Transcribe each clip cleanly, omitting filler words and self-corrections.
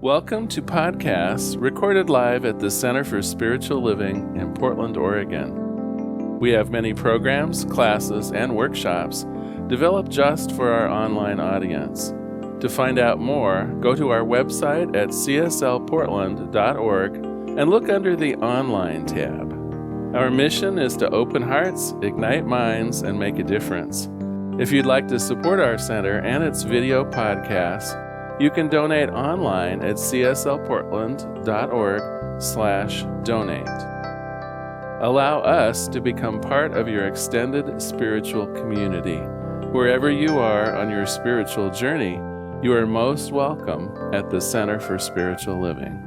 Welcome to podcasts recorded live at the Center for Spiritual Living in Portland, Oregon. We have many programs, classes, and workshops developed just for our online audience. To find out more, go to our website at cslportland.org and look under the Online tab. Our mission is to open hearts, ignite minds, and make a difference. If you'd like to support our center and its video podcasts, you can donate online at cslportland.org/donate. Allow us to become part of your extended spiritual community. Wherever you are on your spiritual journey, you are most welcome at the Center for Spiritual Living.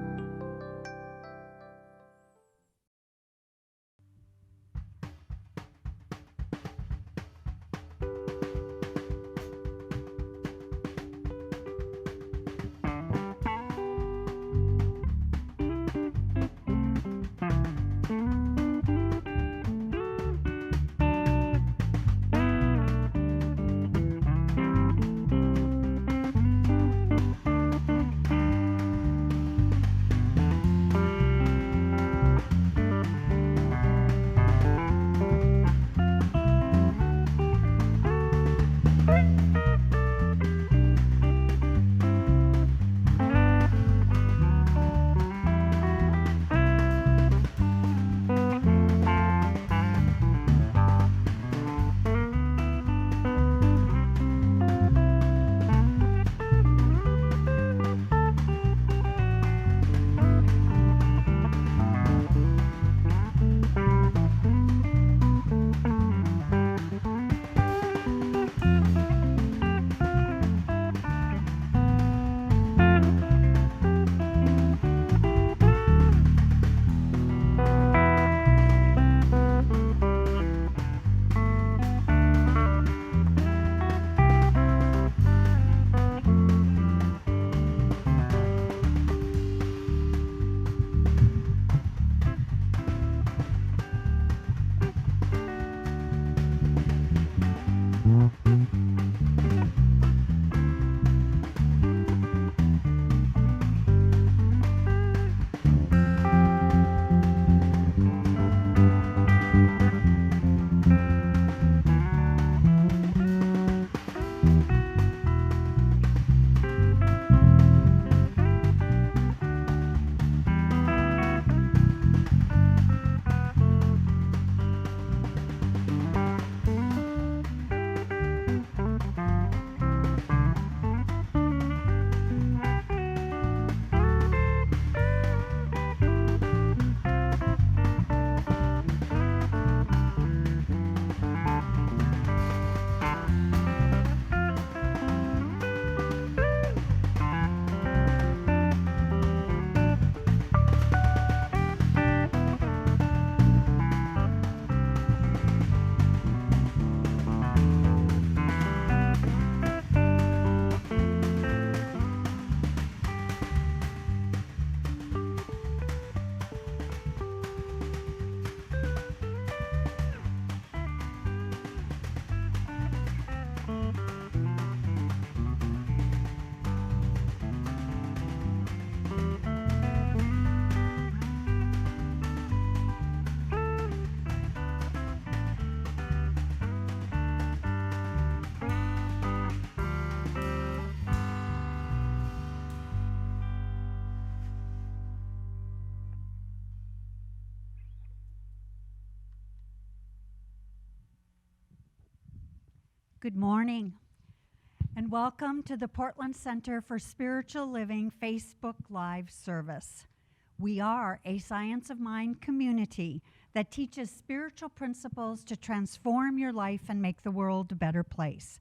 Good morning, and welcome to the Portland Center for Spiritual Living Facebook Live service. We are a Science of Mind community that teaches spiritual principles to transform your life and make the world a better place.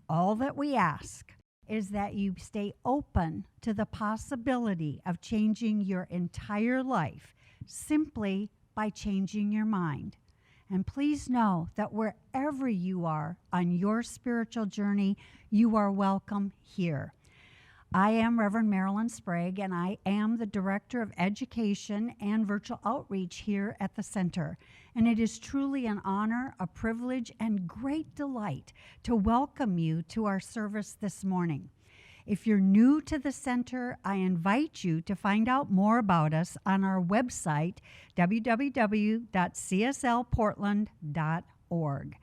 All that we ask is that you stay open to the possibility of changing your entire life simply by changing your mind. And please know that wherever you are on your spiritual journey, you are welcome here. I am Reverend Marilyn Sprague, and I am the Director of Education and Virtual Outreach here at the Center. And it is truly an honor, a privilege, and great delight to welcome you to our service this morning. If you're new to the center, I invite you to find out more about us on our website, www.cslportland.org.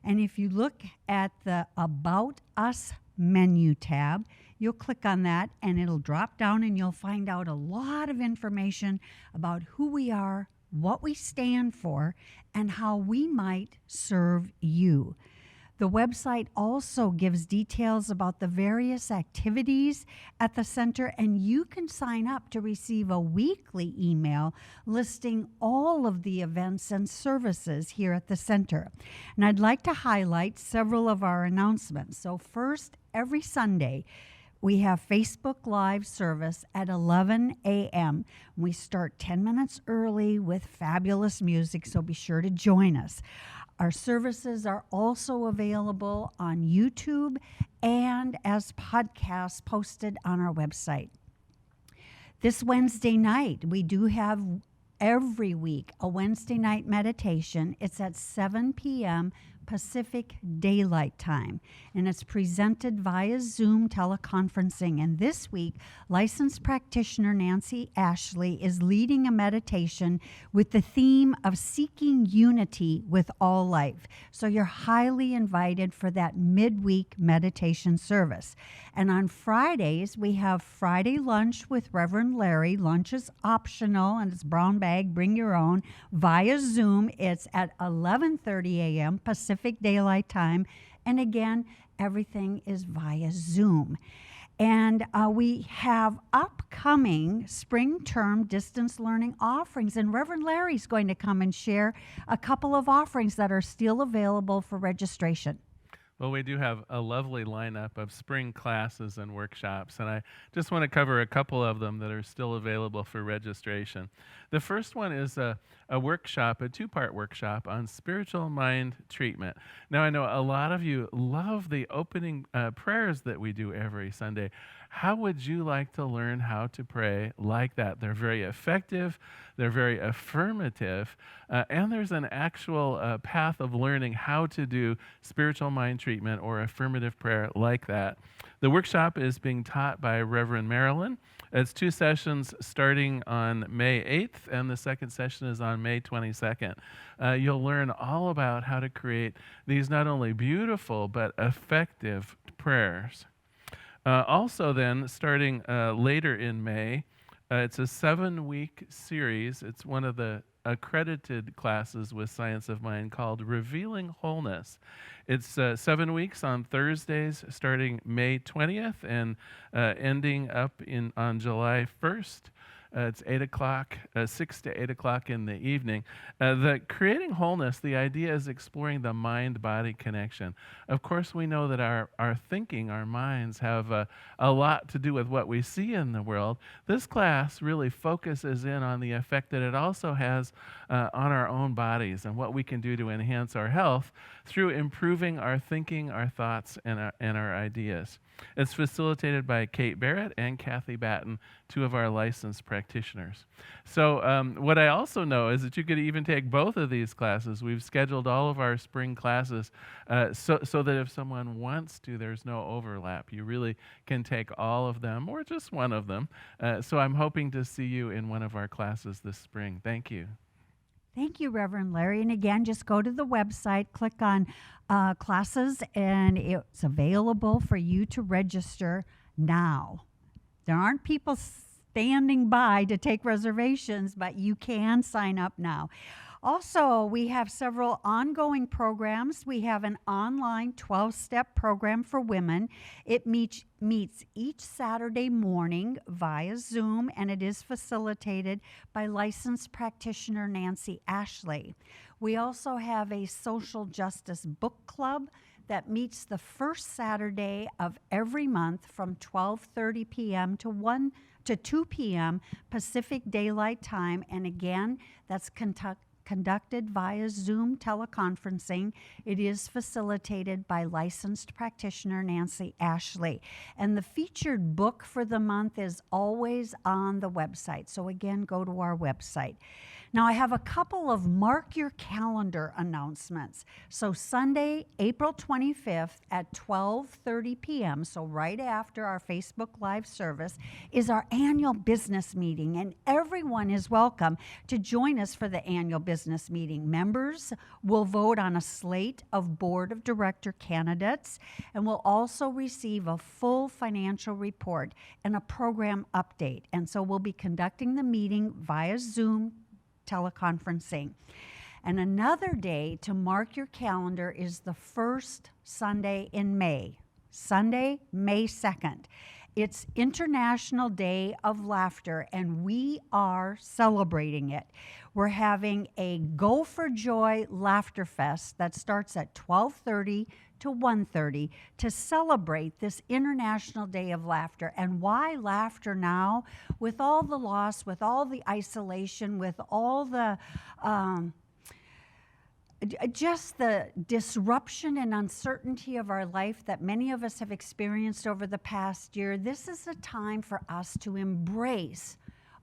And if you look at the About Us menu tab, you'll click on that and it'll drop down and you'll find out a lot of information about who we are, what we stand for, and how we might serve you. The website also gives details about the various activities at the center, and you can sign up to receive a weekly email listing all of the events and services here at the center. And I'd like to highlight several of our announcements. So first, every Sunday, we have Facebook Live service at 11 a.m. We start 10 minutes early with fabulous music, so be sure to join us. Our services are also available on YouTube and as podcasts posted on our website. This Wednesday night, we do have every week a Wednesday night meditation. It's at 7 p.m. Pacific Daylight Time, and it's presented via Zoom teleconferencing. And this week, licensed practitioner Nancy Ashley is leading a meditation with the theme of seeking unity with all life. So you're highly invited for that midweek meditation service. And on Fridays, we have Friday lunch with Reverend Larry. Lunch is optional, and it's brown bag, bring your own, via Zoom. It's at 11:30 a.m. Pacific Daylight Time. And again, everything is via Zoom. And we have upcoming spring term distance learning offerings. And Reverend Larry's going to come and share a couple of offerings that are still available for registration. Well, we do have a lovely lineup of spring classes and workshops, and I just want to cover a couple of them that are still available for registration. The first one is a workshop, a two-part workshop on spiritual mind treatment. Now, I know a lot of you love the opening prayers that we do every Sunday. How would you like to learn how to pray like that? They're very effective, they're very affirmative, and there's an actual path of learning how to do spiritual mind treatment or affirmative prayer like that. The workshop is being taught by Reverend Marilyn. It's 2 sessions starting on May 8th, and the second session is on May 22nd. You'll learn all about how to create these not only beautiful but effective prayers. Also then, starting later in May, it's a 7-week series. It's one of the accredited classes with Science of Mind called Revealing Wholeness. It's 7 weeks on Thursdays starting May 20th and ending up on July 1st. It's 8 o'clock, 6 to 8 o'clock in the evening. The Creating Wholeness, the idea is exploring the mind-body connection. Of course, we know that our thinking, our minds have a lot to do with what we see in the world. This class really focuses in on the effect that it also has on our own bodies and what we can do to enhance our health through improving our thinking, our thoughts, and our ideas. It's facilitated by Kate Barrett and Kathy Batten, 2 of our licensed practitioners. So what I also know is that you could even take both of these classes. We've scheduled all of our spring classes so that if someone wants to, there's no overlap. You really can take all of them or just one of them. So I'm hoping to see you in one of our classes this spring. Thank you. Thank you, Reverend Larry. And again, just go to the website, click on classes, and it's available for you to register now. There aren't people standing by to take reservations, but you can sign up now. Also, we have several ongoing programs. We have an online 12-step program for women. It meets each Saturday morning via Zoom, and it is facilitated by licensed practitioner Nancy Ashley. We also have a social justice book club that meets the first Saturday of every month from 12:30 p.m. to 2 p.m. Pacific Daylight Time, and again, that's conducted via Zoom teleconferencing. It is facilitated by licensed practitioner Nancy Ashley. And the featured book for the month is always on the website. So again, go to our website. Now, I have a couple of mark your calendar announcements. So Sunday, April 25th at 12:30 p.m., so right after our Facebook Live service, is our annual business meeting, and everyone is welcome to join us for the annual business meeting. Members will vote on a slate of board of director candidates and will also receive a full financial report and a program update. And so we'll be conducting the meeting via Zoom teleconferencing. And another day to mark your calendar is the first Sunday in May, Sunday, May 2nd. It's International Day of Laughter, and we are celebrating it. We're having a Go for Joy Laughter Fest that starts at 12:30 to 1:30 to celebrate this International Day of Laughter. And why laughter now? With all the loss, with all the isolation, with all the just the disruption and uncertainty of our life that many of us have experienced over the past year, this is a time for us to embrace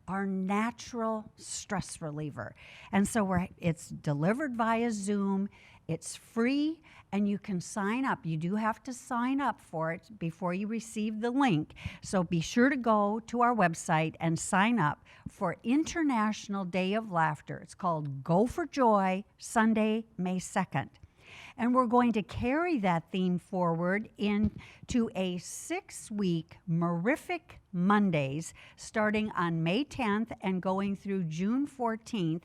our natural stress reliever. And so it's delivered via Zoom. It's free, and you can sign up. You do have to sign up for it before you receive the link. So be sure to go to our website and sign up for International Day of Laughter. It's called Go for Joy, Sunday, May 2nd. And we're going to carry that theme forward into a 6-week Mirific Mondays starting on May 10th and going through June 14th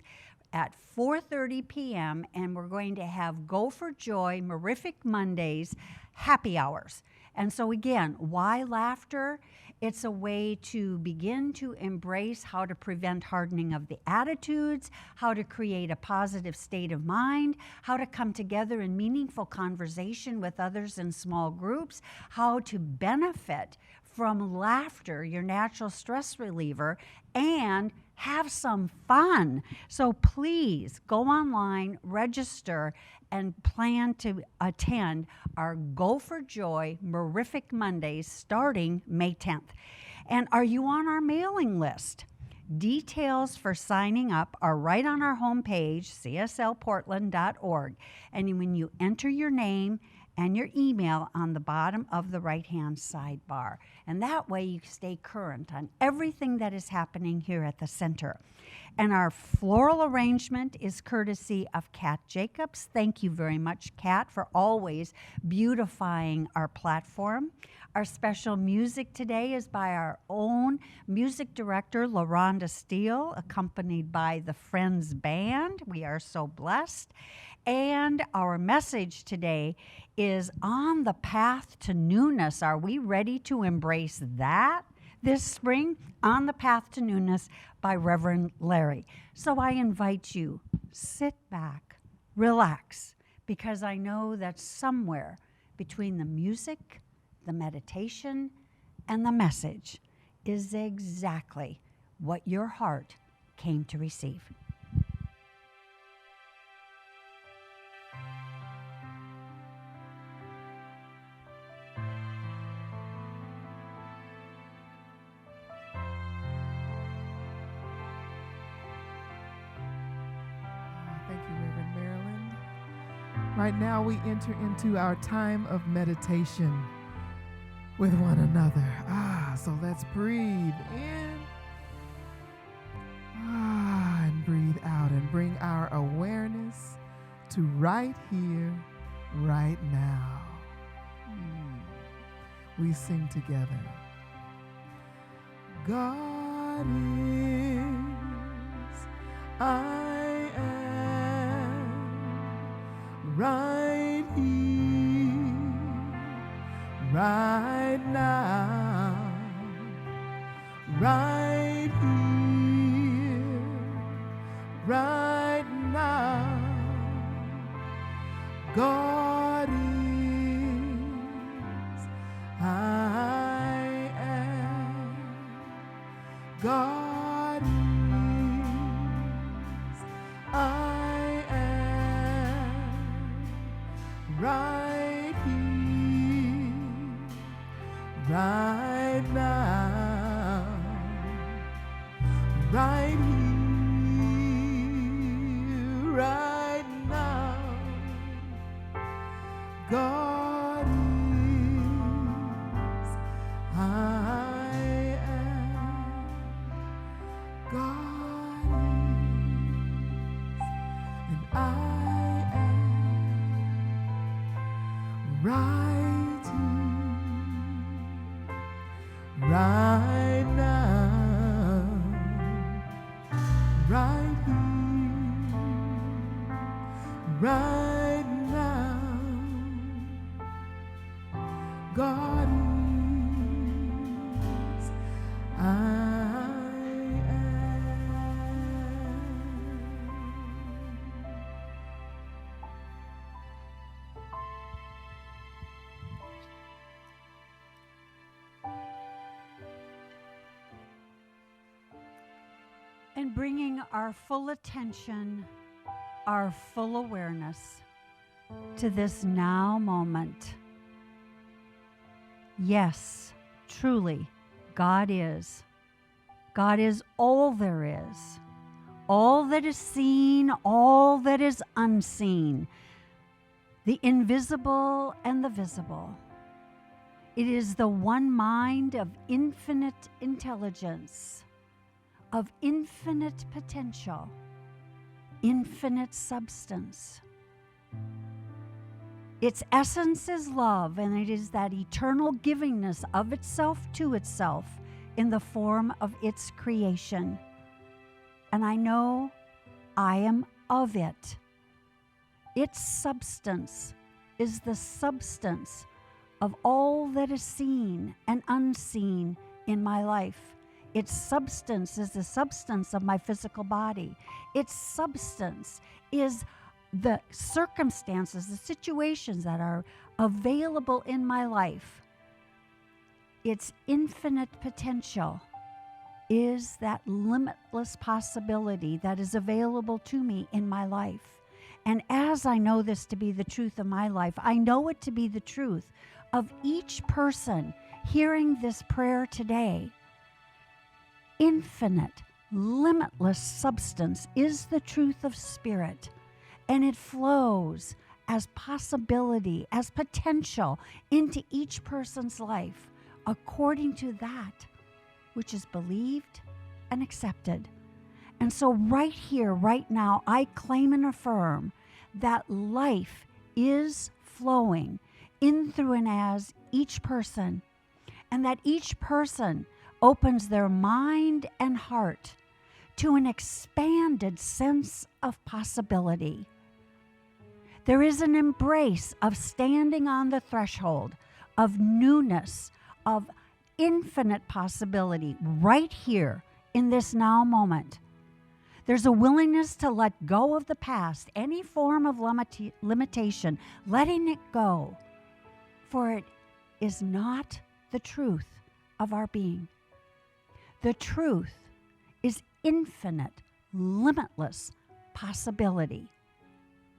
at 4:30 p.m. And we're going to have Go for Joy Mirific Mondays happy hours. And so again, why laughter? It's a way to begin to embrace how to prevent hardening of the attitudes, how to create a positive state of mind, how to come together in meaningful conversation with others in small groups, how to benefit from laughter, your natural stress reliever, and have some fun. So please go online, register, and plan to attend our Go for Joy Mirific Mondays starting May 10th. And are you on our mailing list? Details for signing up are right on our homepage, cslportland.org. And when you enter your name and your email on the bottom of the right-hand sidebar. And that way you stay current on everything that is happening here at the center. And our floral arrangement is courtesy of Kat Jacobs. Thank you very much, Kat, for always beautifying our platform. Our special music today is by our own music director, LaRhonda Steele, accompanied by the Friends Band. We are so blessed. And our message today is on the path to newness. Are we ready to embrace that this spring? On the Path to Newness by Reverend Larry. So I invite you, sit back, relax, because I know that somewhere between the music, the meditation, and the message is exactly what your heart came to receive. Right now we enter into our time of meditation with one another. So let's breathe in. And breathe out and bring our awareness to right here, right now. We sing together. God is, I am, right here, right now, right here, right now. God is, I am. God is, I am. Right here, right now, right here, right now. God is, I am. God is, and I am right here, right now, right here, right now. God is, I And bringing our full attention, our full awareness to this now moment. Yes, truly, God is. God is all there is, all that is seen, all that is unseen, the invisible and the visible. It is the one mind of infinite intelligence, of infinite potential, infinite substance. Its essence is love, and it is that eternal givingness of itself to itself in the form of its creation. And I know I am of it. Its substance is the substance of all that is seen and unseen in my life. Its substance is the substance of my physical body. Its substance is the circumstances, the situations that are available in my life. Its infinite potential is that limitless possibility that is available to me in my life. And as I know this to be the truth of my life, I know it to be the truth of each person hearing this prayer today. Infinite, limitless substance is the truth of spirit, and it flows as possibility, as potential into each person's life according to that which is believed and accepted. And so right here, right now, I claim and affirm that life is flowing in, through, and as each person, and that each person opens their mind and heart to an expanded sense of possibility. There is an embrace of standing on the threshold of newness, of infinite possibility right here in this now moment. There's a willingness to let go of the past, any form of limitation, letting it go, for it is not the truth of our being. The truth is infinite, limitless possibility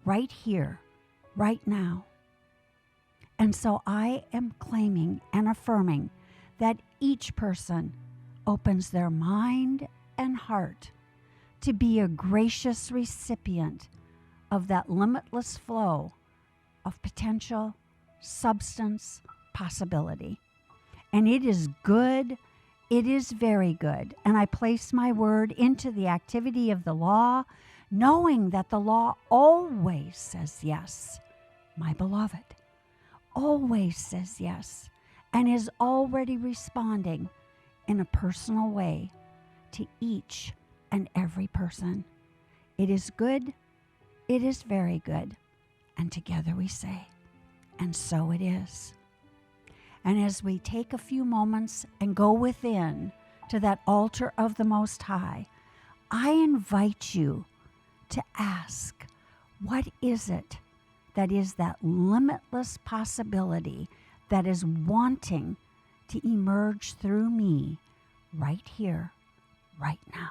right here, right now. And so I am claiming and affirming that each person opens their mind and heart to be a gracious recipient of that limitless flow of potential, substance, possibility. And it is good. It is very good. And I place my word into the activity of the law, knowing that the law always says yes, my beloved, always says yes, and is already responding in a personal way to each and every person. It is good. It is very good. And together we say, and so it is. And as we take a few moments and go within to that altar of the Most High, I invite you to ask, what is it that is that limitless possibility that is wanting to emerge through me right here, right now?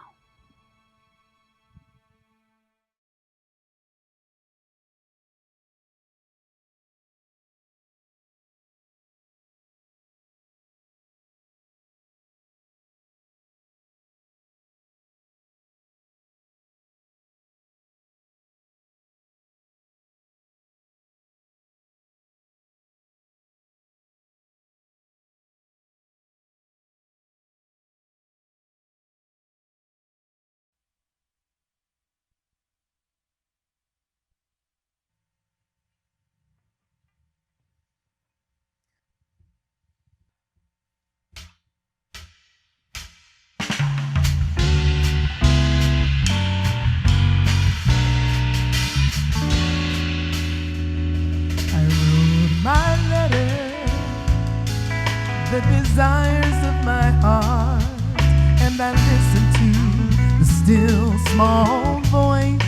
small voice,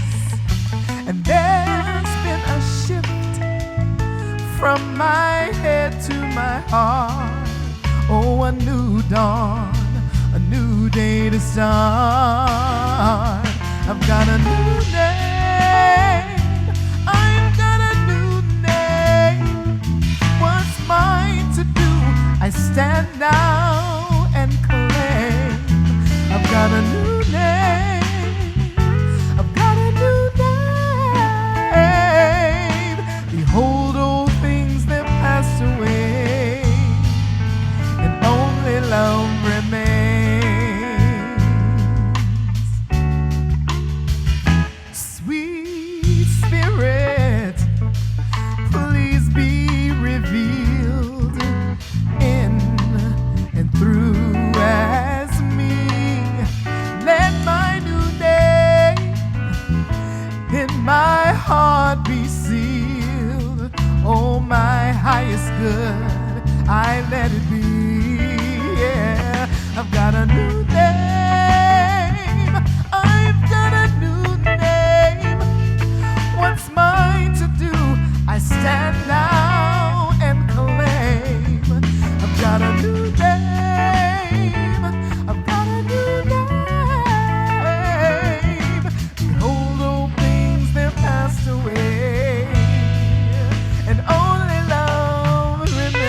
and there's been a shift from my head to my heart. Oh, a new dawn, a new day to start. I've got a new name, I've got a new name. What's mine to do? I stand now and claim. I've got a new name, I've got a new name. Behold, old things that passed away, and only love remains. Sweet Spirit, please be revealed in and through as me. Let my new name in my heart be sealed. Oh, my highest good, I let it be. Yeah, I've got a new name, I've got a new name. What's mine to do? I stand now and claim. I've got a new name, I've got a new name. Behold, old things that passed away, and only love remains.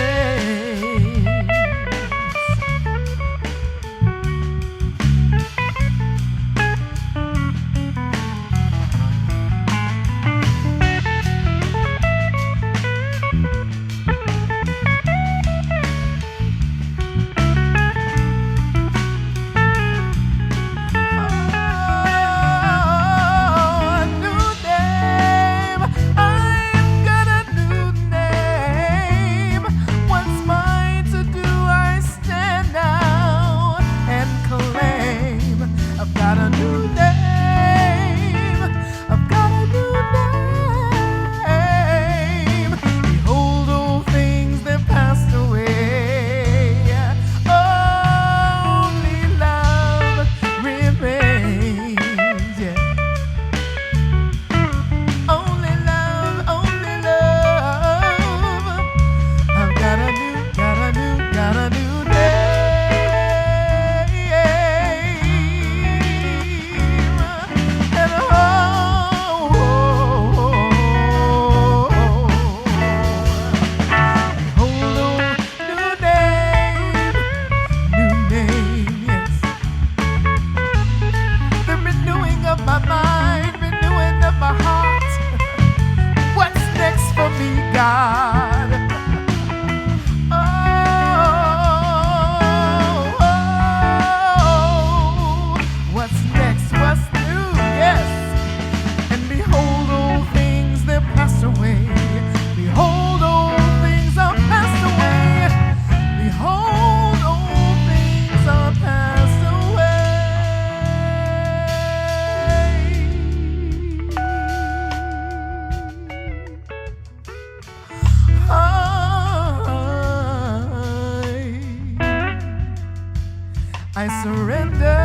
I surrender.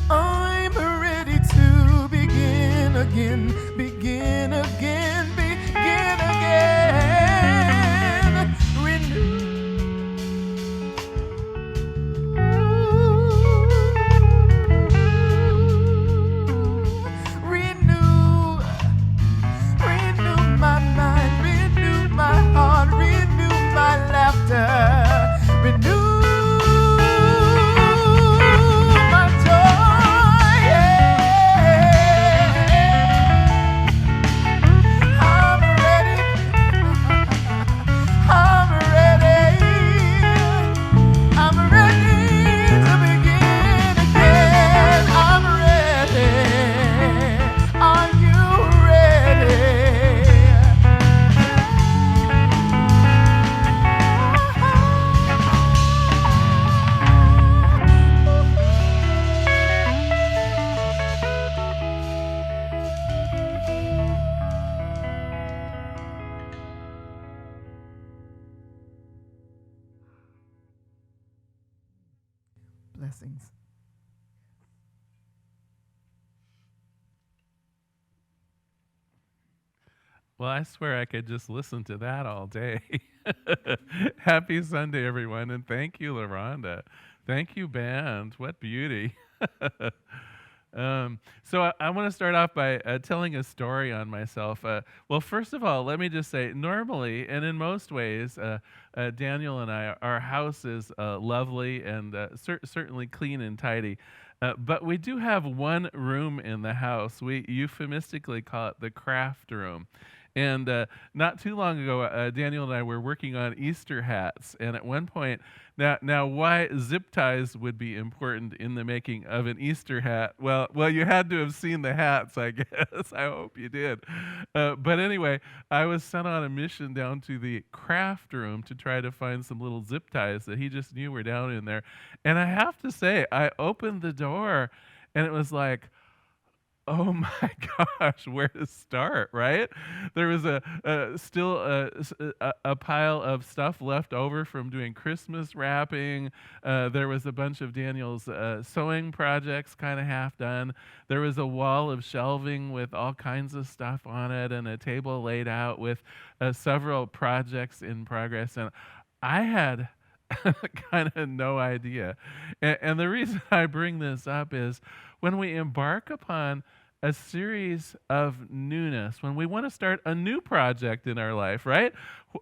I'm ready to begin again, begin again, begin again. Renew. Renew my mind, renew my heart, renew my laughter, renew my joy. Yeah. Blessings. Well, I swear I could just listen to that all day. Happy Sunday, everyone, and thank you, LaRhonda. Thank you, band. What beauty. So I want to start off by telling a story on myself. Well, first of all, let me just say, normally and in most ways, Daniel and I, our house is lovely and certainly clean and tidy. But we do have one room in the house. We euphemistically call it the craft room. And not too long ago, Daniel and I were working on Easter hats. And at one point, now why zip ties would be important in the making of an Easter hat? Well, you had to have seen the hats, I guess. I hope you did. But anyway, I was sent on a mission down to the craft room to try to find some little zip ties that he just knew were down in there. And I have to say, I opened the door, and it was like, oh my gosh, where to start, right? There was still a pile of stuff left over from doing Christmas wrapping. There was a bunch of Daniel's sewing projects kind of half done. There was a wall of shelving with all kinds of stuff on it and a table laid out with several projects in progress. And I had kind of no idea. And the reason I bring this up is when we embark upon a series of newness, when we want to start a new project in our life, right?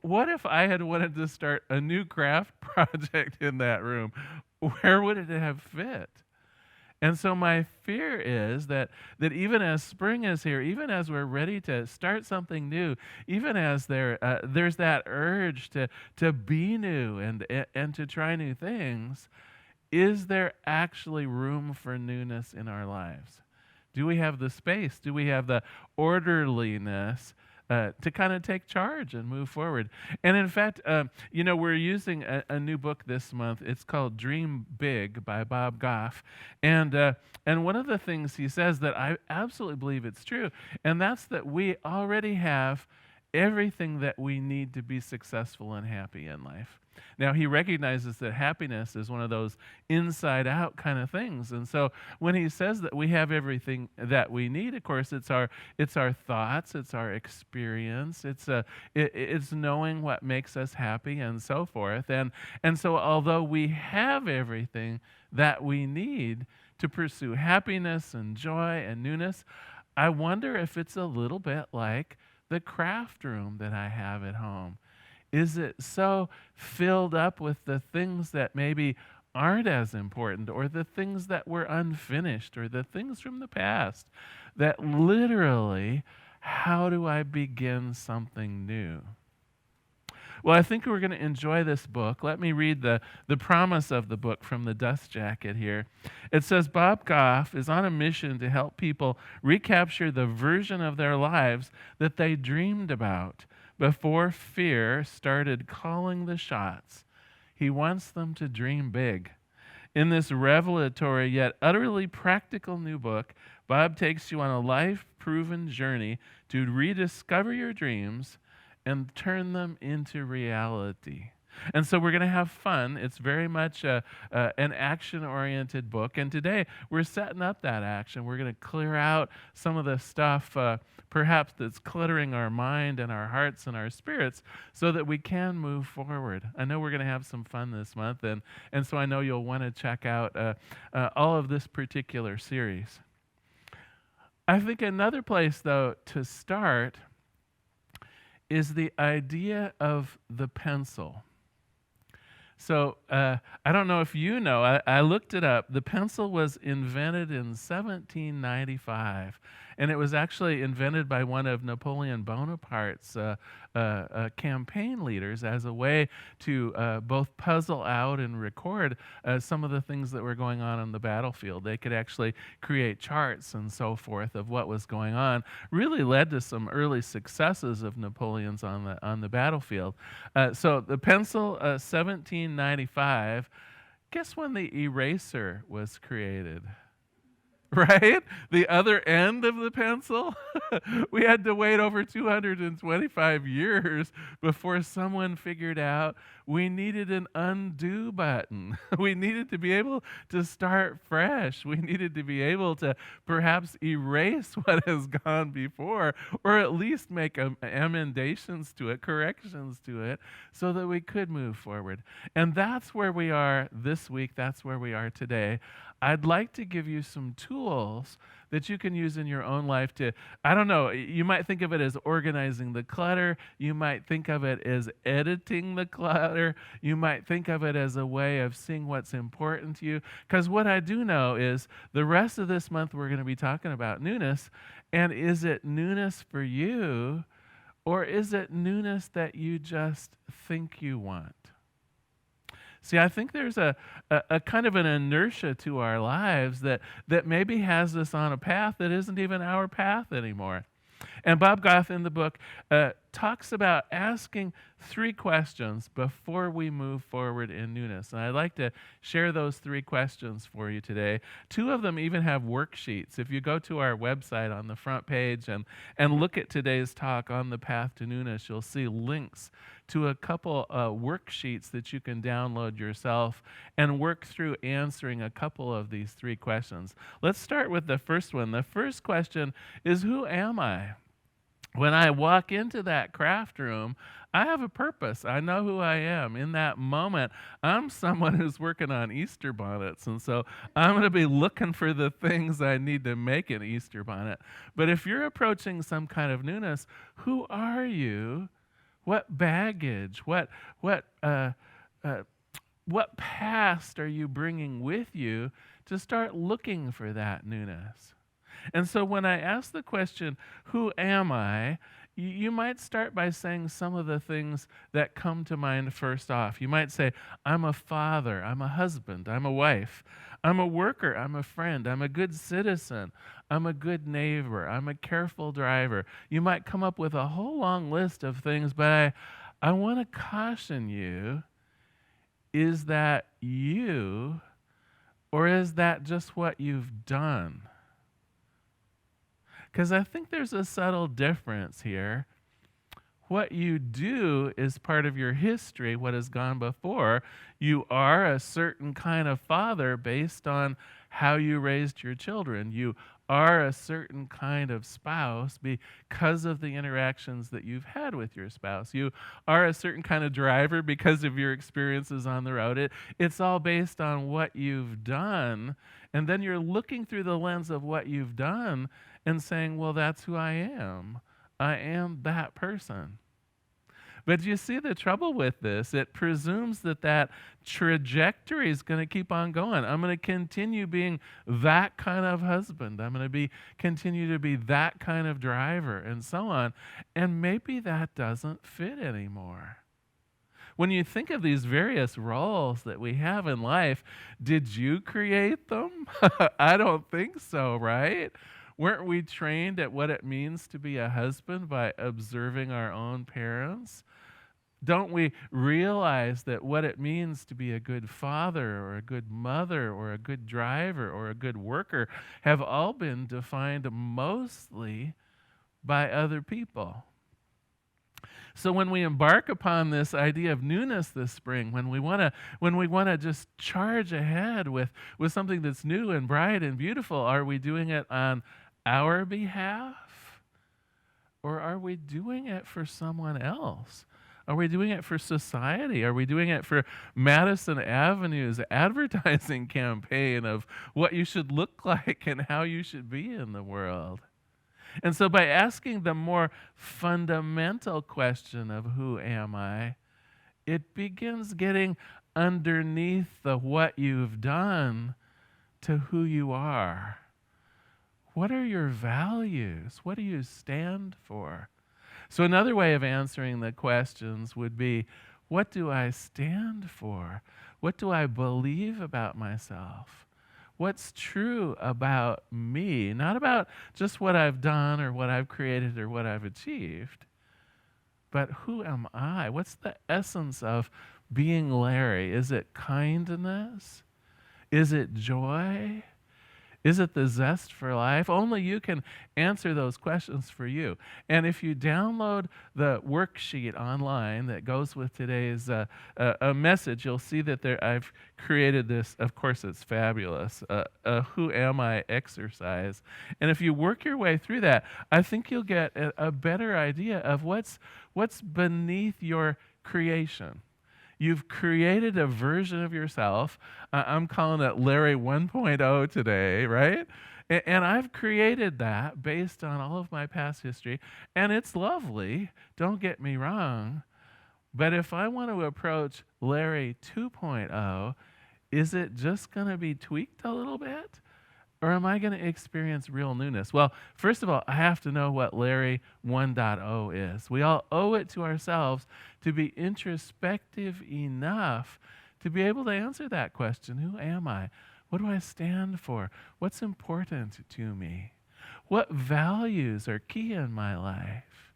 What if I had wanted to start a new craft project in that room? Where would it have fit? And so my fear is that even as spring is here, even as we're ready to start something new, even as there's that urge to be new and to try new things, is there actually room for newness in our lives? Do we have the space? Do we have the orderliness to kind of take charge and move forward? And in fact, we're using a new book this month. It's called Dream Big by Bob Goff. And one of the things he says that I absolutely believe it's true, and that's that we already have everything that we need to be successful and happy in life. Now, he recognizes that happiness is one of those inside-out kind of things. And so when he says that we have everything that we need, of course, it's our thoughts, it's our experience, it's knowing what makes us happy and so forth. And so although we have everything that we need to pursue happiness and joy and newness, I wonder if it's a little bit like the craft room that I have at home. Is it so filled up with the things that maybe aren't as important, or the things that were unfinished, or the things from the past, that literally, how do I begin something new? Well, I think we're going to enjoy this book. Let me read the promise of the book from the dust jacket here. It says, Bob Goff is on a mission to help people recapture the version of their lives that they dreamed about before fear started calling the shots. He wants them to dream big. In this revelatory yet utterly practical new book, Bob takes you on a life-proven journey to rediscover your dreams and turn them into reality. And so we're going to have fun. It's very much an action-oriented book. And today we're setting up that action. We're going to clear out some of the stuff perhaps that's cluttering our mind and our hearts and our spirits so that we can move forward. I know we're going to have some fun this month, and so I know you'll want to check out all of this particular series. I think another place, though, to start is the idea of the pencil. So I don't know if you know, I looked it up. The pencil was invented in 1795, and it was actually invented by one of Napoleon Bonaparte's campaign leaders as a way to both puzzle out and record some of the things that were going on the battlefield. They could actually create charts and so forth of what was going on. Really led to some early successes of Napoleon's on the battlefield. So the pencil, 1795. Guess when the eraser was created? right? The other end of the pencil. We had to wait over 225 years before someone figured out we needed an undo button. We needed to be able to start fresh. We needed to be able to perhaps erase what has gone before, or at least make emendations to it, corrections to it, so that we could move forward. And that's where we are this week. That's where we are today. I'd like to give you some tools that you can use in your own life to, I don't know, you might think of it as organizing the clutter. You might think of it as editing the clutter. You might think of it as a way of seeing what's important to you. Because what I do know is the rest of this month we're going to be talking about newness. And is it newness for you, or is it newness that you just think you want? See, I think there's a kind of an inertia to our lives that maybe has us on a path that isn't even our path anymore. And Bob Goff in the book talks about asking 3 questions before we move forward in newness. And I'd like to share those 3 questions for you today. 2 of them even have worksheets. If you go to our website on the front page and look at today's talk on the Path to Newness, you'll see links to a couple worksheets that you can download yourself and work through answering a couple of these 3 questions. Let's start with the first one. The first question is, who am I? When I walk into that craft room, I have a purpose. I know who I am. In that moment, I'm someone who's working on Easter bonnets, and so I'm going to be looking for the things I need to make an Easter bonnet. But if you're approaching some kind of newness, who are you? What baggage, what past are you bringing with you to start looking for that newness? And so when I ask the question, who am I, you might start by saying some of the things that come to mind first off. You might say, I'm a father, I'm a husband, I'm a wife, I'm a worker, I'm a friend, I'm a good citizen, I'm a good neighbor, I'm a careful driver. You might come up with a whole long list of things, but I want to caution you, is that you, or is that just what you've done? Because I think there's a subtle difference here. What you do is part of your history, what has gone before. You are a certain kind of father based on how you raised your children. You are a certain kind of spouse because of the interactions that you've had with your spouse. You are a certain kind of driver because of your experiences on the road. It's all based on what you've done. And then you're looking through the lens of what you've done and saying, well, that's who I am. I am that person. But you see the trouble with this? It presumes that trajectory is going to keep on going. I'm going to continue being that kind of husband. I'm going to continue to be that kind of driver, and so on. And maybe that doesn't fit anymore. When you think of these various roles that we have in life, did you create them? I don't think so, right? Weren't we trained at what it means to be a husband by observing our own parents? Don't we realize that what it means to be a good father or a good mother or a good driver or a good worker have all been defined mostly by other people? So when we embark upon this idea of newness this spring, when we want to just charge ahead with something that's new and bright and beautiful, are we doing it on our behalf, or are we doing it for someone else? Are we doing it for society? Are we doing it for Madison Avenue's advertising campaign of what you should look like and how you should be in the world? And so by asking the more fundamental question of who am I, it begins getting underneath the what you've done to who you are. What are your values? What do you stand for? So another way of answering the questions would be, what do I stand for? What do I believe about myself? What's true about me? Not about just what I've done or what I've created or what I've achieved, but who am I? What's the essence of being Larry? Is it kindness? Is it joy? Is it the zest for life? Only you can answer those questions for you. And if you download the worksheet online that goes with today's a message, you'll see that I've created this. Of course, it's fabulous. A Who Am I exercise. And if you work your way through that, I think you'll get a better idea of what's beneath your creation. You've created a version of yourself. I'm calling it Larry 1.0 today, right? And I've created that based on all of my past history. And it's lovely, don't get me wrong. But if I want to approach Larry 2.0, is it just going to be tweaked a little bit? Or am I going to experience real newness? Well, first of all, I have to know what Larry 1.0 is. We all owe it to ourselves to be introspective enough to be able to answer that question. Who am I? What do I stand for? What's important to me? What values are key in my life?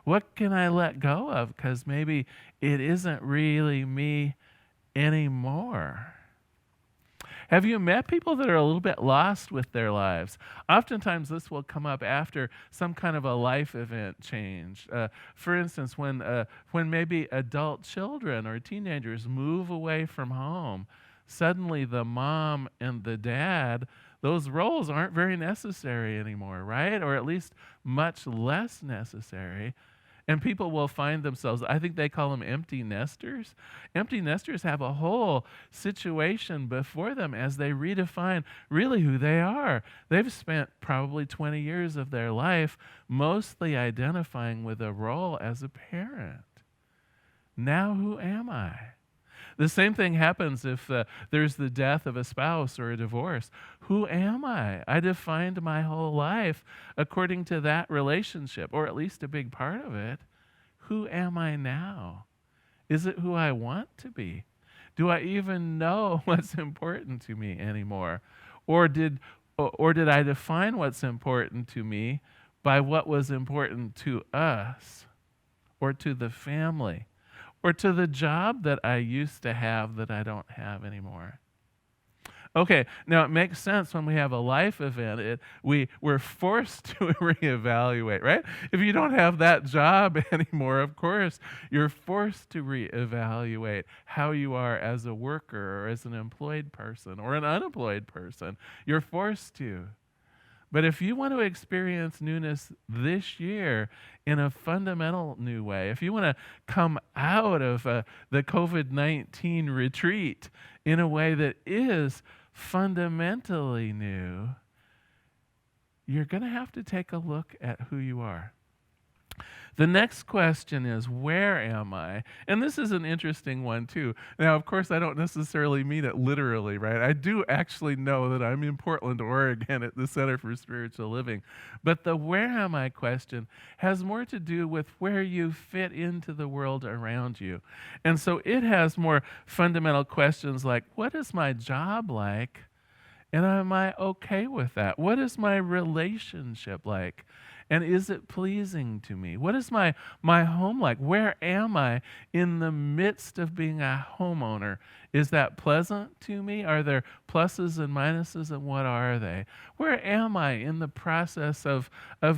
What can I let go of because maybe it isn't really me anymore? Have you met people that are a little bit lost with their lives? Oftentimes this will come up after some kind of a life event change. For instance, when maybe adult children or teenagers move away from home, suddenly the mom and the dad, those roles aren't very necessary anymore, right? Or at least much less necessary. And people will find themselves, I think they call them empty nesters. Empty nesters have a whole situation before them as they redefine really who they are. They've spent probably 20 years of their life mostly identifying with a role as a parent. Now who am I? The same thing happens if there's the death of a spouse or a divorce. Who am I? I defined my whole life according to that relationship, or at least a big part of it. Who am I now? Is it who I want to be? Do I even know what's important to me anymore? Or did I define what's important to me by what was important to us or to the family? Or to the job that I used to have that I don't have anymore. Okay, now it makes sense when we have a life event, we're forced to reevaluate, right? If you don't have that job anymore, of course, you're forced to reevaluate how you are as a worker or as an employed person or an unemployed person. You're forced to. But if you want to experience newness this year in a fundamental new way, if you want to come out of the COVID-19 retreat in a way that is fundamentally new, you're going to have to take a look at who you are. The next question is, where am I? And this is an interesting one, too. Now, of course, I don't necessarily mean it literally, right? I do actually know that I'm in Portland, Oregon at the Center for Spiritual Living. But the where am I question has more to do with where you fit into the world around you. And so it has more fundamental questions like, what is my job like? And am I okay with that? What is my relationship like? And is it pleasing to me? What is my home like? Where am I in the midst of being a homeowner? Is that pleasant to me? Are there pluses and minuses, and what are they? Where am I in the process of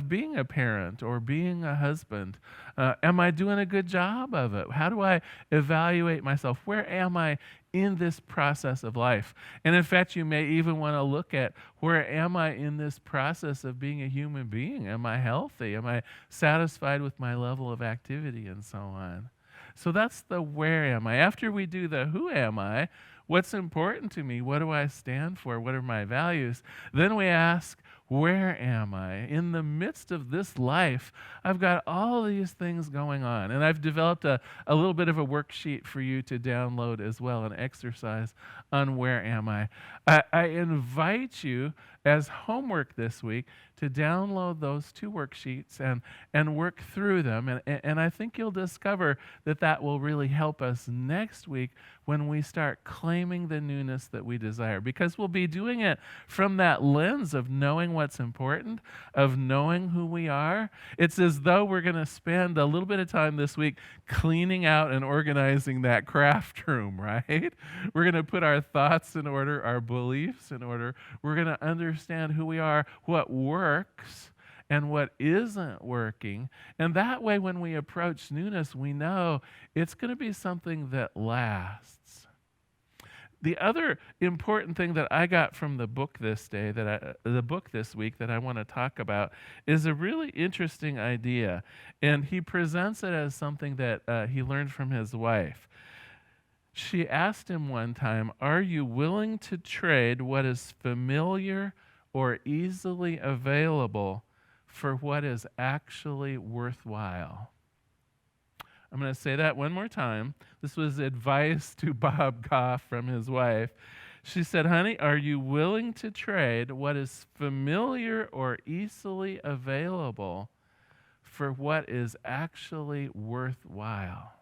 being a parent or being a husband? Am I doing a good job of it? How do I evaluate myself? Where am I in this process of life? And in fact, you may even want to look at, where am I in this process of being a human being? Am I healthy? Am I satisfied with my level of activity and so on? So that's the where am I. After we do the who am I, what's important to me? What do I stand for? What are my values? Then we ask, where am I? In the midst of this life, I've got all these things going on. And I've developed a little bit of a worksheet for you to download as well, an exercise on where am I. I invite you as homework this week to download those 2 worksheets and work through them. And I think you'll discover that that will really help us next week when we start claiming the newness that we desire, because we'll be doing it from that lens of knowing what's important, of knowing who we are. It's as though we're going to spend a little bit of time this week cleaning out and organizing that craft room, right? We're going to put our thoughts in order, our beliefs in order. We're going to understand who we are, what works, and what isn't working. And that way, when we approach newness, we know it's going to be something that lasts. The other important thing that I got from the book this week that I want to talk about is a really interesting idea. And he presents it as something that he learned from his wife. She asked him one time, "Are you willing to trade what is familiar or easily available for what is actually worthwhile?" I'm going to say that one more time. This was advice to Bob Goff from his wife. She said, "Honey, are you willing to trade what is familiar or easily available for what is actually worthwhile?"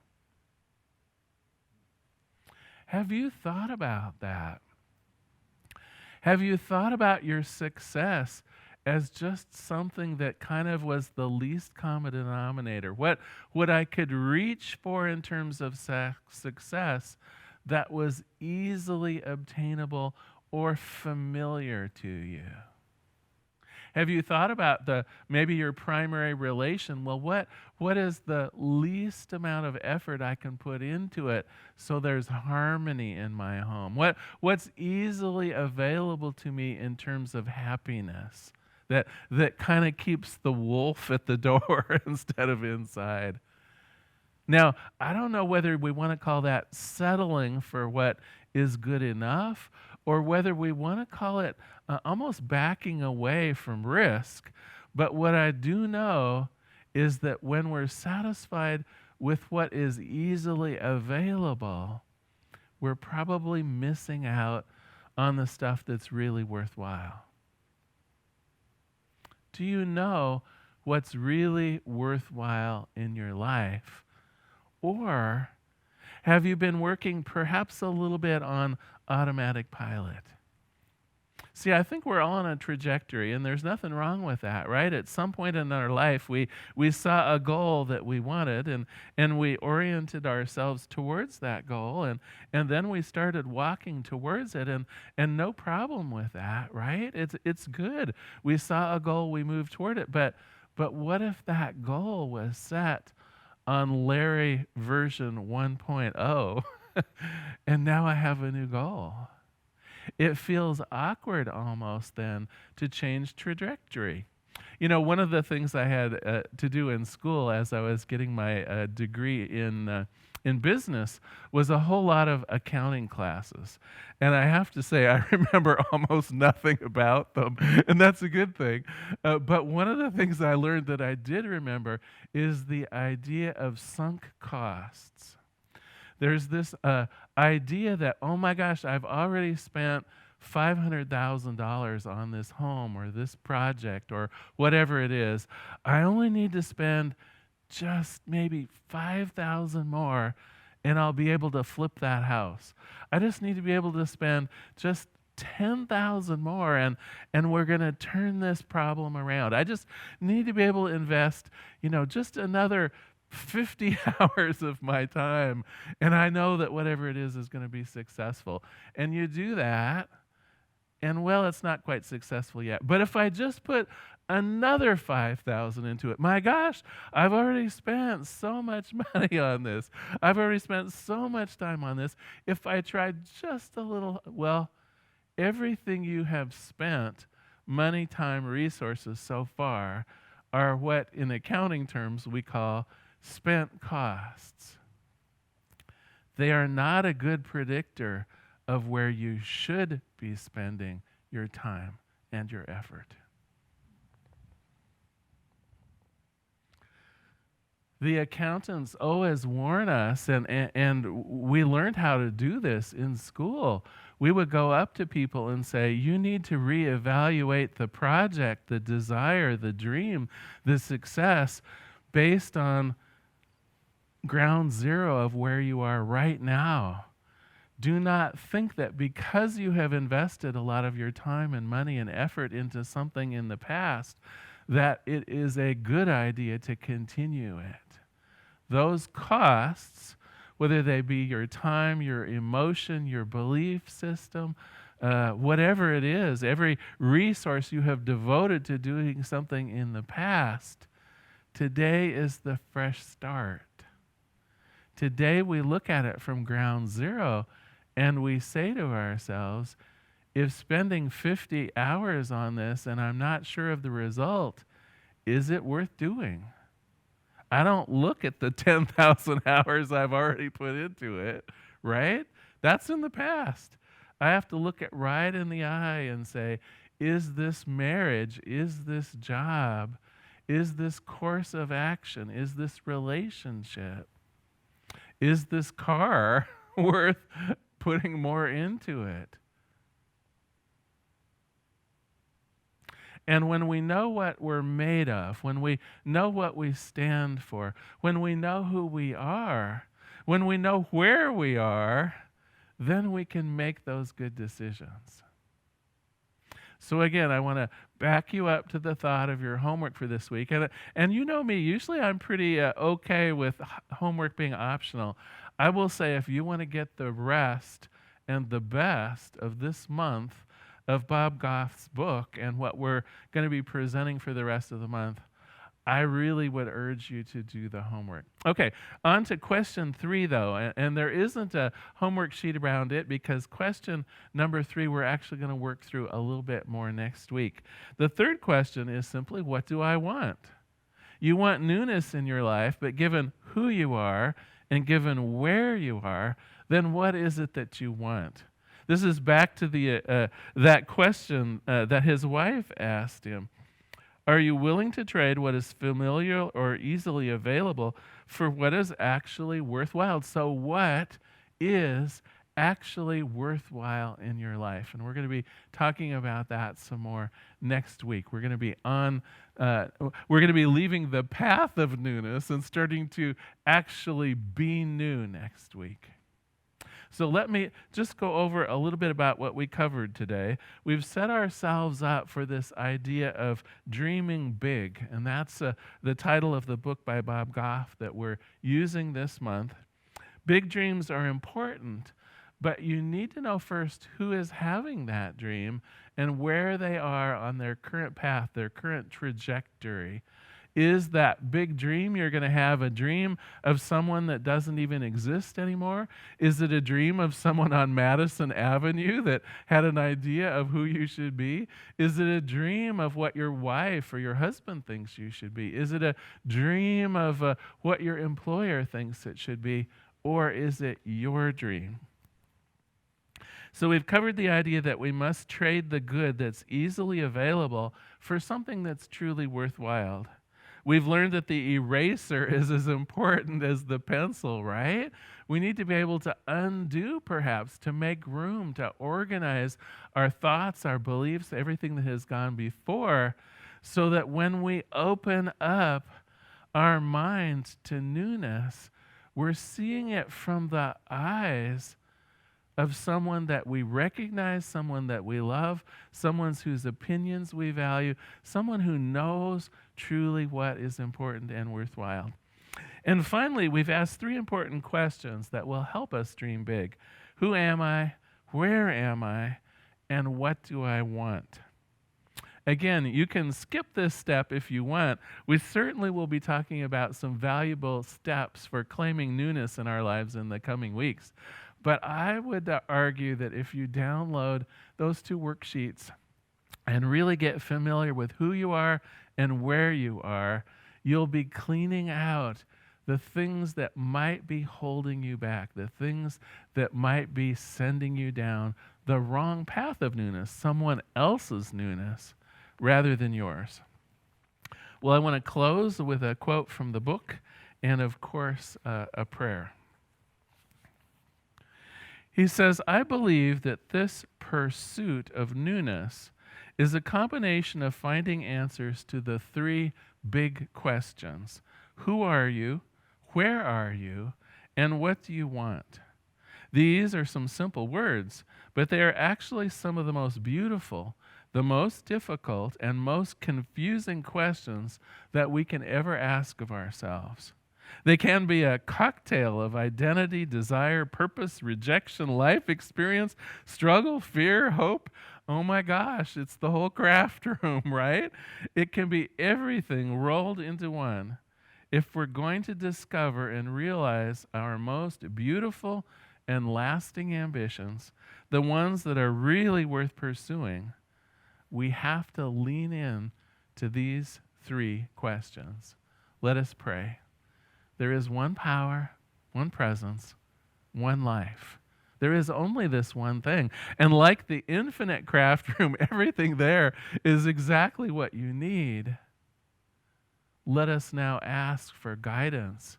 Have you thought about that? Have you thought about your success as just something that kind of was the least common denominator? What I could reach for in terms of success that was easily obtainable or familiar to you? Have you thought about maybe your primary relation? Well, what is the least amount of effort I can put into it so there's harmony in my home? What's easily available to me in terms of happiness that kind of keeps the wolf at the door instead of inside? Now, I don't know whether we want to call that settling for what is good enough, or whether we want to call it almost backing away from risk. But what I do know is that when we're satisfied with what is easily available, we're probably missing out on the stuff that's really worthwhile. Do you know what's really worthwhile in your life? Or have you been working perhaps a little bit on automatic pilot? See, I think we're all on a trajectory, and there's nothing wrong with that, right? At some point in our life, we saw a goal that we wanted, and we oriented ourselves towards that goal, and then we started walking towards it, and no problem with that, right? It's good. We saw a goal, we moved toward it, but what if that goal was set on Larry version 1.0, and now I have a new goal? It feels awkward almost then to change trajectory. You know, one of the things I had to do in school as I was getting my degree in business was a whole lot of accounting classes. And I have to say, I remember almost nothing about them, and that's a good thing. But one of the things I learned that I did remember is the idea of sunk costs. There's this idea that, oh my gosh, I've already spent $500,000 on this home or this project or whatever it is. I only need to spend just maybe $5,000 more and I'll be able to flip that house. I just need to be able to spend just $10,000 more and we're going to turn this problem around. I just need to be able to invest, just another 50 hours of my time, and I know that whatever it is going to be successful. And you do that, and well, it's not quite successful yet. But if I just put another $5,000 into it, my gosh, I've already spent so much money on this. I've already spent so much time on this. If I tried just a little, well, everything you have spent, money, time, resources so far, are what in accounting terms we call spent costs. They are not a good predictor of where you should be spending your time and your effort. The accountants always warn us, and we learned how to do this in school. We would go up to people and say, you need to reevaluate the project, the desire, the dream, the success based on ground zero of where you are right now. Do not think that because you have invested a lot of your time and money and effort into something in the past, that it is a good idea to continue it. Those costs, whether they be your time, your emotion, your belief system, whatever it is, every resource you have devoted to doing something in the past, today is the fresh start. Today we look at it from ground zero and we say to ourselves, if spending 50 hours on this and I'm not sure of the result, is it worth doing? I don't look at the 10,000 hours I've already put into it, right? That's in the past. I have to look it right in the eye and say, is this marriage, is this job, is this course of action, is this relationship, is this car worth putting more into it? And when we know what we're made of, when we know what we stand for, when we know who we are, when we know where we are, then we can make those good decisions. So again, I want to back you up to the thought of your homework for this week. And you know me, usually I'm pretty okay with homework being optional. I will say if you want to get the rest and the best of this month of Bob Goff's book and what we're going to be presenting for the rest of the month, I really would urge you to do the homework. Okay, on to question 3, though, and there isn't a homework sheet around it because question number 3 we're actually going to work through a little bit more next week. The third question is simply, what do I want? You want newness in your life, but given who you are and given where you are, then what is it that you want? This is back to the that question that his wife asked him. Are you willing to trade what is familiar or easily available for what is actually worthwhile? So what is actually worthwhile in your life? And we're going to be talking about that some more next week. We're going to be leaving the path of newness and starting to actually be new next week. So let me just go over a little bit about what we covered today. We've set ourselves up for this idea of dreaming big, and that's the title of the book by Bob Goff that we're using this month. Big dreams are important, but you need to know first who is having that dream and where they are on their current path, their current trajectory. Is that big dream you're going to have a dream of someone that doesn't even exist anymore? Is it a dream of someone on Madison Avenue that had an idea of who you should be? Is it a dream of what your wife or your husband thinks you should be? Is it a dream of what your employer thinks it should be? Or is it your dream? So we've covered the idea that we must trade the good that's easily available for something that's truly worthwhile. We've learned that the eraser is as important as the pencil, right? We need to be able to undo, perhaps, to make room, to organize our thoughts, our beliefs, everything that has gone before, so that when we open up our minds to newness, we're seeing it from the eyes of someone that we recognize, someone that we love, someone whose opinions we value, someone who knows truly what is important and worthwhile. And finally, we've asked 3 important questions that will help us dream big. Who am I? Where am I? And what do I want? Again, you can skip this step if you want. We certainly will be talking about some valuable steps for claiming newness in our lives in the coming weeks. But I would argue that if you download those 2 worksheets and really get familiar with who you are and where you are, you'll be cleaning out the things that might be holding you back, the things that might be sending you down the wrong path of newness, someone else's newness, rather than yours. Well, I want to close with a quote from the book, and of course, a prayer. He says, I believe that this pursuit of newness is a combination of finding answers to the three big questions. Who are you? Where are you? And what do you want? These are some simple words, but they are actually some of the most beautiful, the most difficult, and most confusing questions that we can ever ask of ourselves. They can be a cocktail of identity, desire, purpose, rejection, life experience, struggle, fear, hope. Oh my gosh, it's the whole craft room, right? It can be everything rolled into one. If we're going to discover and realize our most beautiful and lasting ambitions, the ones that are really worth pursuing, we have to lean in to these three questions. Let us pray. There is one power, one presence, one life. There is only this one thing. And like the infinite craft room, everything there is exactly what you need. Let us now ask for guidance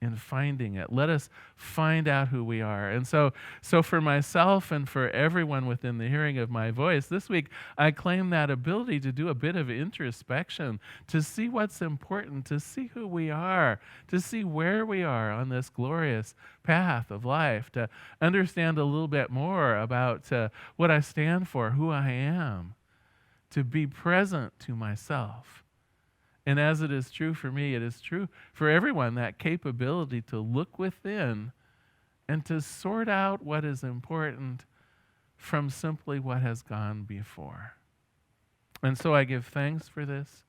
in finding it. Let us find out who we are. And so for myself and for everyone within the hearing of my voice, this week I claim that ability to do a bit of introspection, to see what's important, to see who we are, to see where we are on this glorious path of life, to understand a little bit more about what I stand for, who I am, to be present to myself. And as it is true for me, it is true for everyone, that capability to look within and to sort out what is important from simply what has gone before. And so I give thanks for this.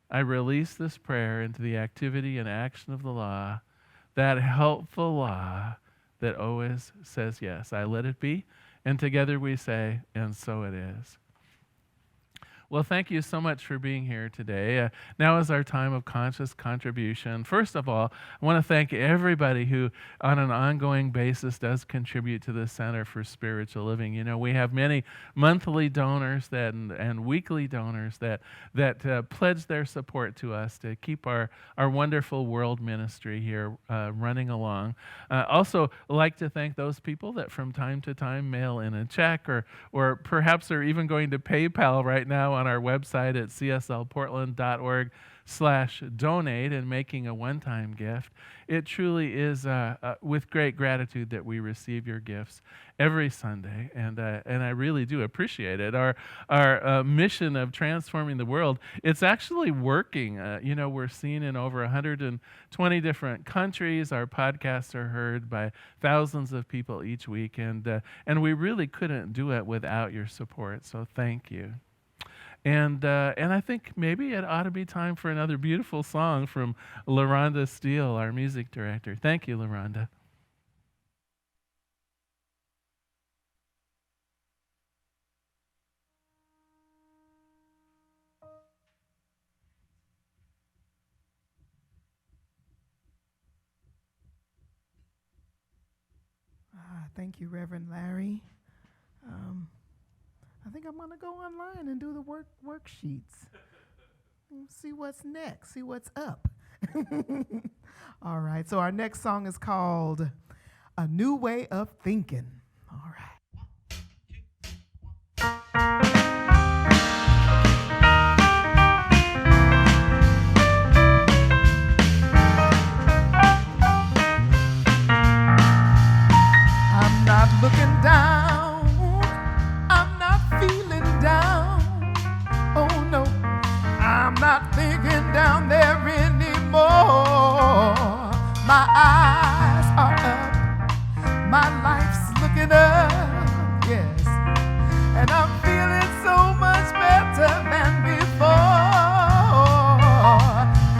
I release this prayer into the activity and action of the law, that helpful law that always says yes. I let it be, and together we say, and so it is. Well, thank you so much for being here today. Now is our time of conscious contribution. First of all, I want to thank everybody who, on an ongoing basis, does contribute to the Center for Spiritual Living. You know, we have many monthly donors and weekly donors that pledge their support to us to keep our wonderful world ministry here running along. Also, like to thank those people that from time to time mail in a check or perhaps are even going to PayPal right now on our website at cslportland.org/donate and making a one-time gift. It truly is with great gratitude that we receive your gifts every Sunday, and I really do appreciate it. Our mission of transforming the world, it's actually working. We're seen in over 120 different countries. Our podcasts are heard by thousands of people each week, and we really couldn't do it without your support. So thank you. And I think maybe it ought to be time for another beautiful song from LaRhonda Steele, our music director. Thank you, LaRhonda. Thank you, Reverend Larry. I think I'm going to go online and do the worksheets. See what's next, see what's up. All right, so our next song is called A New Way of Thinking. All right. I'm not looking down. I'm not feeling down. Oh no, I'm not thinking down there anymore. My eyes are up. My life's looking up. Yes. And I'm feeling so much better than before.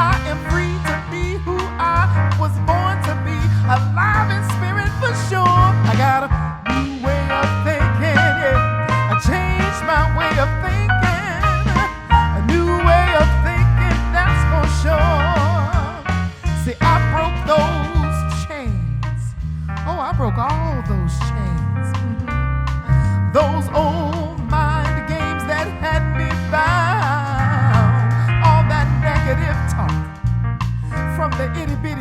I am free to be who I was born to be. Alive in spirit for sure. I got a new way of thinking, yeah. I changed my way of thinking. A new way of thinking, that's for sure. See, I broke those chains. Oh, I broke all those chains. Mm-hmm. Those old mind games that had me bound. All that negative talk from the itty bitty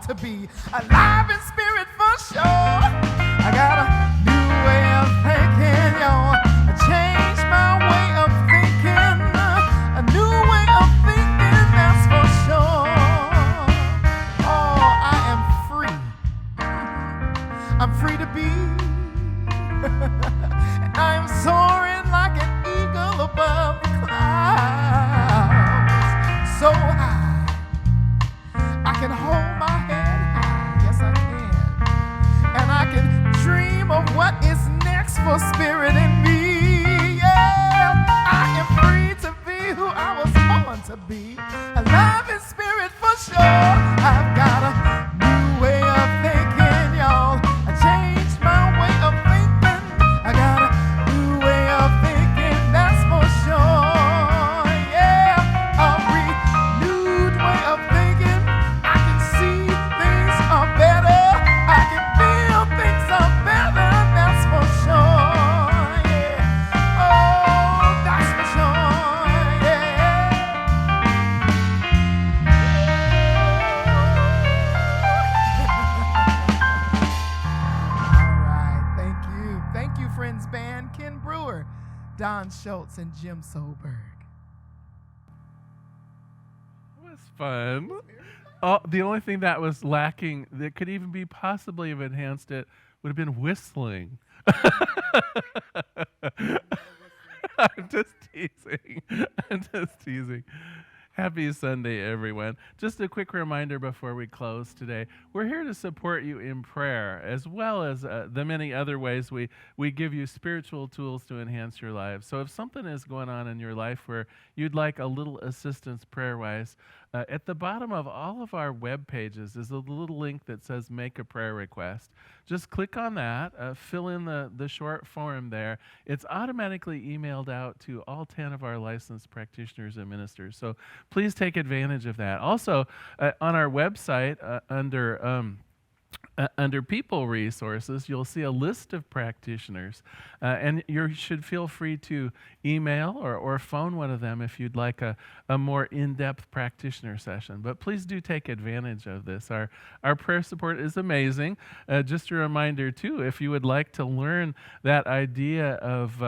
to be alive in spirit for sure. I got a new way of thinking, y'all. I changed my way of thinking. A new way of thinking, that's for sure. Oh, I am free. I'm free to be. And I am soaring like an eagle above the clouds. So high, I can hold my head high. Yes, I can. And I can dream of what is next for spirit in me. Yeah, I am free to be who I was born to be. Alive in spirit for sure. I've got a new way of thinking, y'all. I changed my way of thinking. I got a new way of thinking, that's for sure. Yeah, a renewed way of thinking. I can see things are better. I can feel things are better, that's for sure. Yeah, oh, that's for sure. Yeah. All right, thank you. Thank you, Friends Band, Ken Brewer, Don Schultz, and Jim Solberg. It was fun. Oh, the only thing that was lacking that could even be possibly have enhanced it would have been whistling. I'm just teasing. I'm just teasing. Happy Sunday, everyone. Just a quick reminder before we close today. We're here to support you in prayer, as well as the many other ways we give you spiritual tools to enhance your lives. So if something is going on in your life where you'd like a little assistance prayer-wise, at the bottom of all of our web pages is a little link that says Make a Prayer Request. Just click on that, fill in the short form there. It's automatically emailed out to all 10 of our licensed practitioners and ministers. So please take advantage of that. Also, on our website, under People Resources, you'll see a list of practitioners, and you should feel free to email or phone one of them if you'd like a more in-depth practitioner session. But please do take advantage of this. Our prayer support is amazing. Just a reminder, too, if you would like to learn that idea of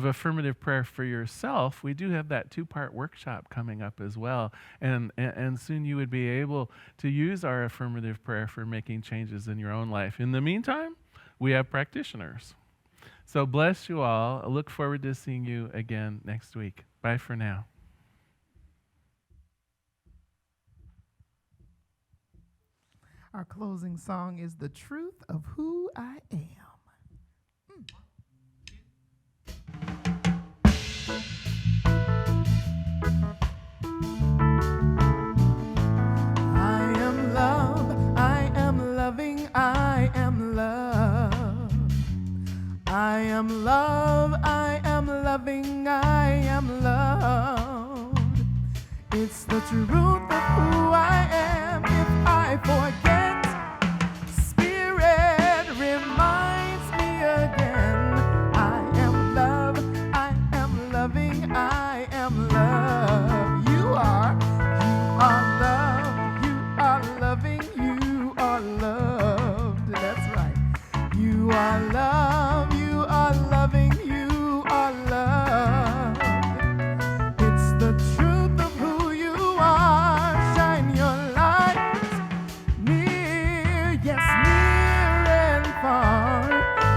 affirmative prayer for yourself, we do have that 2-part workshop coming up as well. And soon you would be able to use our affirmative prayer for making changes in your own life. In the meantime, we have practitioners. So bless you all. I look forward to seeing you again next week. Bye for now. Our closing song is The Truth of Who I Am. I am love, I am loving, I am love. I am love, I am loving, I am loved. It's the truth of who I am. If I forget, Spirit reminds me again. I am love, I am loving, I am love. You are love, you are loving, you are loved. That's right. You are love, you are loving, you are loved. It's the truth of who you are. Shine your light near, yes, near and far.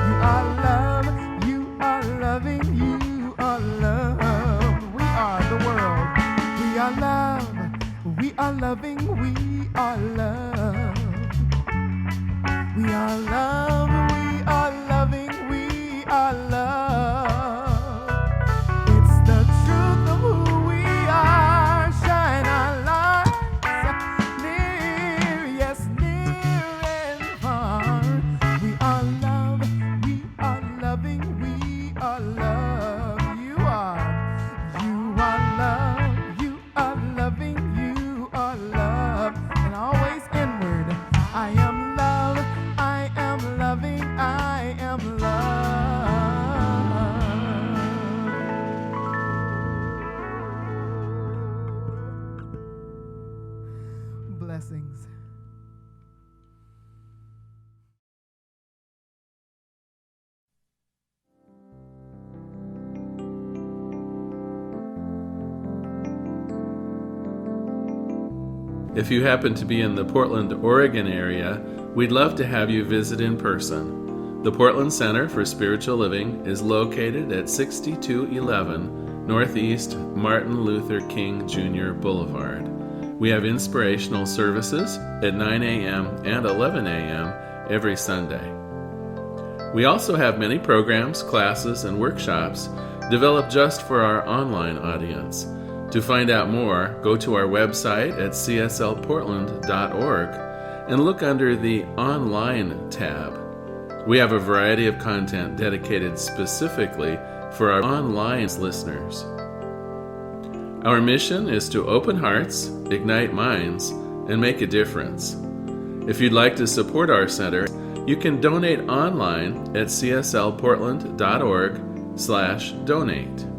You are love, you are loving, you are love. We are the world. We are love, we are loving, we are love. We are love, we are loving, we are love. It's the truth of who we are. Shine our lights near, yes, near and far. We are love, we are loving, we are love. You are love, you are loving, you are love. And always inward. I am love, I am If you happen to be in the Portland, Oregon area, we'd love to have you visit in person. The Portland Center for Spiritual Living is located at 6211 Northeast Martin Luther King Jr. Boulevard. We have inspirational services at 9 a.m. and 11 a.m. every Sunday. We also have many programs, classes, and workshops developed just for our online audience. To find out more, go to our website at cslportland.org and look under the Online tab. We have a variety of content dedicated specifically for our online listeners. Our mission is to open hearts, ignite minds, and make a difference. If you'd like to support our center, you can donate online at cslportland.org/donate.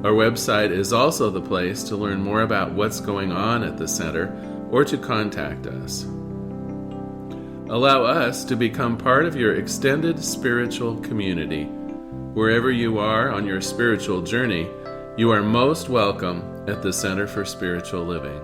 Our website is also the place to learn more about what's going on at the center or to contact us. Allow us to become part of your extended spiritual community. Wherever you are on your spiritual journey, you are most welcome at the Center for Spiritual Living.